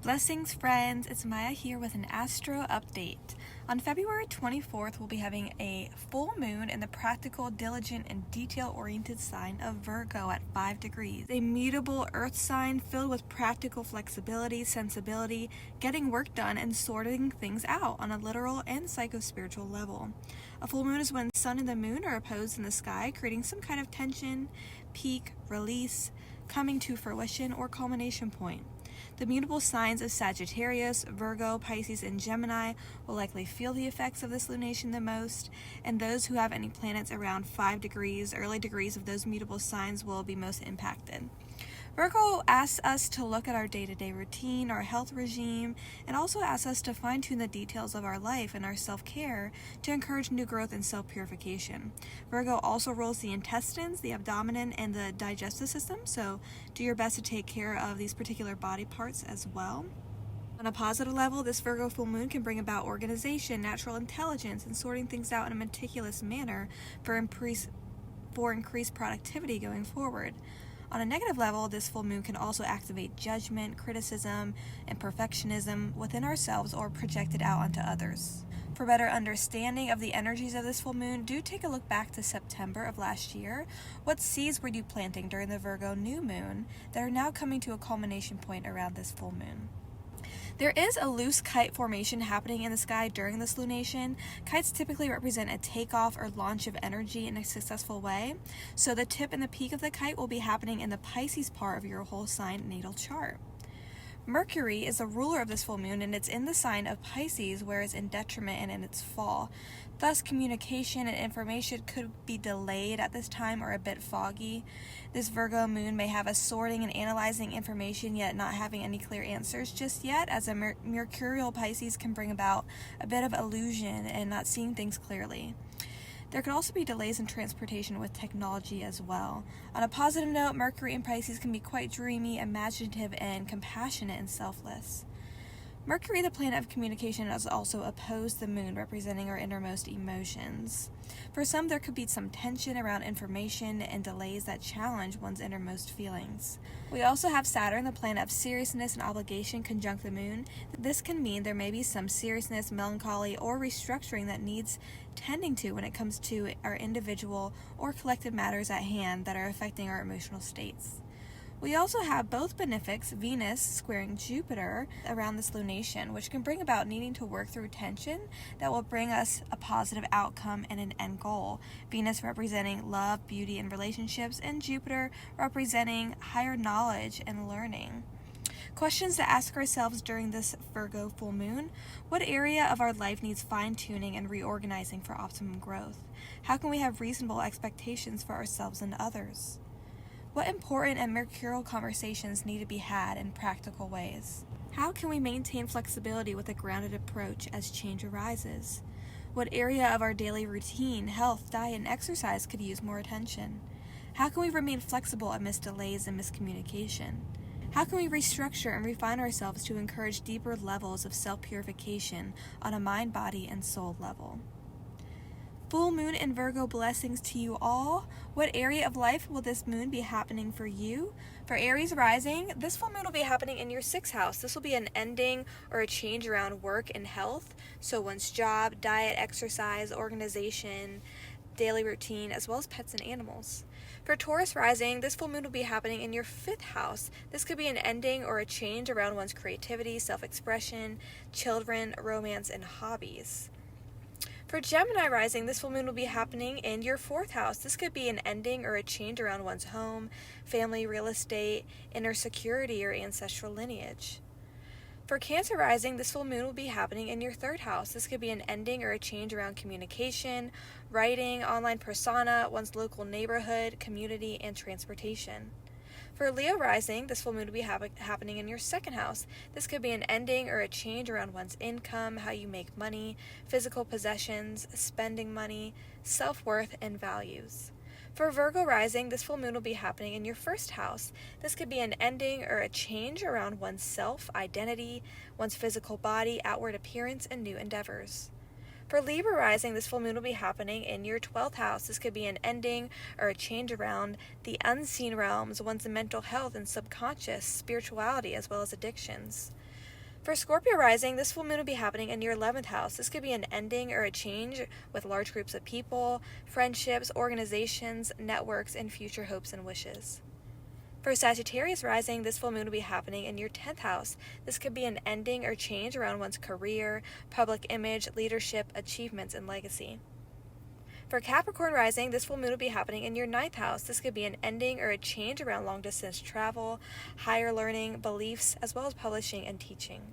Blessings, friends. It's Maya here with an Astro update. On February 24th, we'll be having a full moon in the practical, diligent, and detail-oriented sign of Virgo at 5 degrees. A mutable earth sign filled with practical flexibility, sensibility, getting work done, and sorting things out on a literal and psycho-spiritual level. A full moon is when the sun and the moon are opposed in the sky, creating some kind of tension, peak, release, coming to fruition, or culmination point. The mutable signs of Sagittarius, Virgo, Pisces, and Gemini will likely feel the effects of this lunation the most, and those who have any planets around 5 degrees, early degrees of those mutable signs will be most impacted. Virgo asks us to look at our day-to-day routine, our health regime, and also asks us to fine-tune the details of our life and our self-care to encourage new growth and self-purification. Virgo also rules the intestines, the abdomen, and the digestive system, so do your best to take care of these particular body parts as well. On a positive level, this Virgo full moon can bring about organization, natural intelligence, and sorting things out in a meticulous manner for increased productivity going forward. On a negative level, this full moon can also activate judgment, criticism, and perfectionism within ourselves or project it out onto others. For better understanding of the energies of this full moon, do take a look back to September of last year. What seeds were you planting during the Virgo new moon that are now coming to a culmination point around this full moon? There is a loose kite formation happening in the sky during this lunation. Kites typically represent a takeoff or launch of energy in a successful way, so the tip and the peak of the kite will be happening in the Pisces part of your whole sign natal chart. Mercury is the ruler of this full moon, and it's in the sign of Pisces, where it's in detriment and in its fall. Thus, communication and information could be delayed at this time or a bit foggy. This Virgo moon may have us sorting and analyzing information, yet not having any clear answers just yet, as a Mercurial Pisces can bring about a bit of illusion and not seeing things clearly. There could also be delays in transportation with technology as well. On a positive note, Mercury in Pisces can be quite dreamy, imaginative, and compassionate and selfless. Mercury, the planet of communication, is also opposed the moon, representing our innermost emotions. For some, there could be some tension around information and delays that challenge one's innermost feelings. We also have Saturn, the planet of seriousness and obligation, conjunct the moon. This can mean there may be some seriousness, melancholy, or restructuring that needs tending to when it comes to our individual or collective matters at hand that are affecting our emotional states. We also have both benefics, Venus squaring Jupiter around this lunation, which can bring about needing to work through tension that will bring us a positive outcome and an end goal. Venus representing love, beauty, and relationships, and Jupiter representing higher knowledge and learning. Questions to ask ourselves during this Virgo full moon: what area of our life needs fine-tuning and reorganizing for optimum growth? How can we have reasonable expectations for ourselves and others? What important and mercurial conversations need to be had in practical ways? How can we maintain flexibility with a grounded approach as change arises? What area of our daily routine, health, diet, and exercise could use more attention? How can we remain flexible amidst delays and miscommunication? How can we restructure and refine ourselves to encourage deeper levels of self-purification on a mind, body, and soul level? Full moon in Virgo, blessings to you all. What area of life will this moon be happening for you? For Aries rising, this full moon will be happening in your 6th house. This will be an ending or a change around work and health. So one's job, diet, exercise, organization, daily routine, as well as pets and animals. For Taurus rising, this full moon will be happening in your 5th house. This could be an ending or a change around one's creativity, self-expression, children, romance, and hobbies. For Gemini rising, this full moon will be happening in your 4th house. This could be an ending or a change around one's home, family, real estate, inner security, or ancestral lineage. For Cancer rising, this full moon will be happening in your 3rd house. This could be an ending or a change around communication, writing, online persona, one's local neighborhood, community, and transportation. For Leo rising, this full moon will be happening in your 2nd house. This could be an ending or a change around one's income, how you make money, physical possessions, spending money, self-worth, and values. For Virgo rising, this full moon will be happening in your 1st house. This could be an ending or a change around one's self, identity, one's physical body, outward appearance, and new endeavors. For Libra rising, this full moon will be happening in your 12th house. This could be an ending or a change around the unseen realms, one's mental health and subconscious, spirituality, as well as addictions. For Scorpio rising, this full moon will be happening in your 11th house. This could be an ending or a change with large groups of people, friendships, organizations, networks, and future hopes and wishes. For Sagittarius rising, this full moon will be happening in your 10th house. This could be an ending or change around one's career, public image, leadership, achievements, and legacy. For Capricorn rising, this full moon will be happening in your 9th house. This could be an ending or a change around long-distance travel, higher learning, beliefs, as well as publishing and teaching.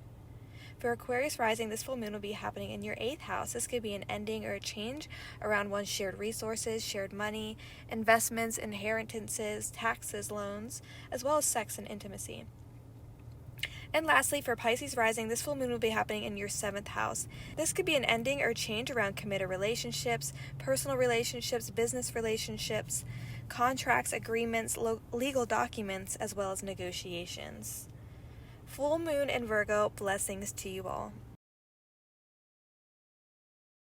For Aquarius rising, this full moon will be happening in your 8th house. This could be an ending or a change around one's shared resources, shared money, investments, inheritances, taxes, loans, as well as sex and intimacy. And lastly, for Pisces rising, this full moon will be happening in your 7th house. This could be an ending or change around committed relationships, personal relationships, business relationships, contracts, agreements, legal documents, as well as negotiations. Full moon in Virgo, blessings to you all.